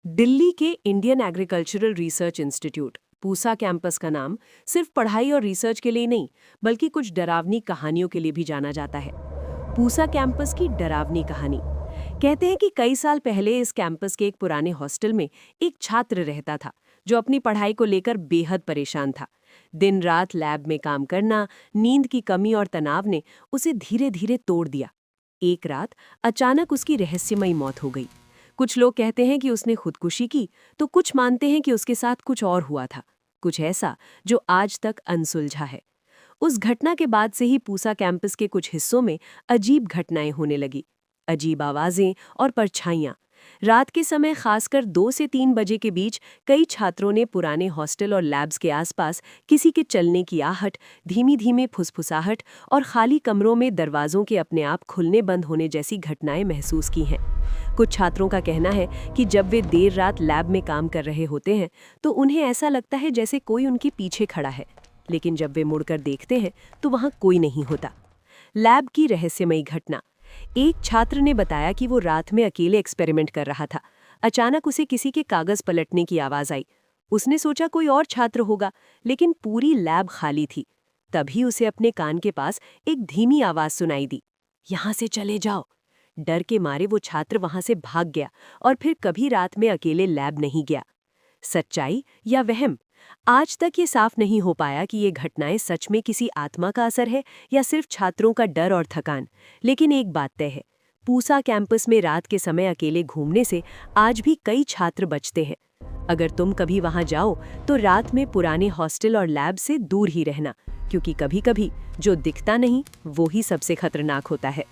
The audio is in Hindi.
दिल्ली के Indian agricultural research institute Pusa campus का नाम सिर्फ पढ़ाई और रिसर्च के लिए नहीं बल्कि कुछ डरावनी कहानियों के लिए भी जाना जाता है। पूसा कैंपस की डरावनी कहानी। कहते हैं कि कई साल पहले इस कैंपस के एक पुराने हॉस्टल में एक छात्र रहता था जो अपनी पढ़ाई को लेकर बेहद परेशान था। दिन रात लैब में काम करना, नींद की कमी और तनाव ने उसे धीरे धीरे तोड़ दिया। एक रात अचानक उसकी रहस्यमयी मौत हो गई। कुछ लोग कहते हैं कि उसने खुदकुशी की, तो कुछ मानते हैं कि उसके साथ कुछ और हुआ था, कुछ ऐसा जो आज तक अनसुलझा है। उस घटना के बाद से ही पूसा कैंपस के कुछ हिस्सों में अजीब घटनाएं होने लगी। अजीब आवाजें और परछाइयां। रात के समय खासकर 2 से 3 बजे के बीच कई छात्रों ने पुराने हॉस्टल और लैब्स के आसपास किसी के चलने की आहट, धीमी धीमे फुसफुसाहट और खाली कमरों में दरवाजों के अपने आप खुलने बंद होने जैसी घटनाएं महसूस की हैं। कुछ छात्रों का कहना है कि जब वे देर रात लैब में काम कर रहे होते हैं तो उन्हें ऐसा लगता है जैसे कोई उनके पीछे खड़ा है, लेकिन जब वे मुड़कर देखते हैं तो वहां कोई नहीं होता। लैब की रहस्यमयी घटना। एक छात्र ने बताया कि वो रात में अकेले एक्सपेरिमेंट कर रहा था। अचानक उसे किसी के कागज पलटने की आवाज आई। उसने सोचा कोई और छात्र होगा, लेकिन पूरी लैब खाली थी। तभी उसे अपने कान के पास एक धीमी आवाज सुनाई दी, यहाँ से चले जाओ। डर के मारे वो छात्र वहां से भाग गया और फिर कभी रात में अकेले लैब नहीं गया। सच्चाई या वहम? आज तक ये साफ नहीं हो पाया कि ये घटनाएं सच में किसी आत्मा का असर है या सिर्फ छात्रों का डर और थकान। लेकिन एक बात तय है, पूसा कैंपस में रात के समय अकेले घूमने से आज भी कई छात्र बचते हैं। अगर तुम कभी वहां जाओ तो रात में पुराने हॉस्टल और लैब से दूर ही रहना, क्योंकि कभी-कभी जो दिखता नहीं वो ही सबसे खतरनाक होता है।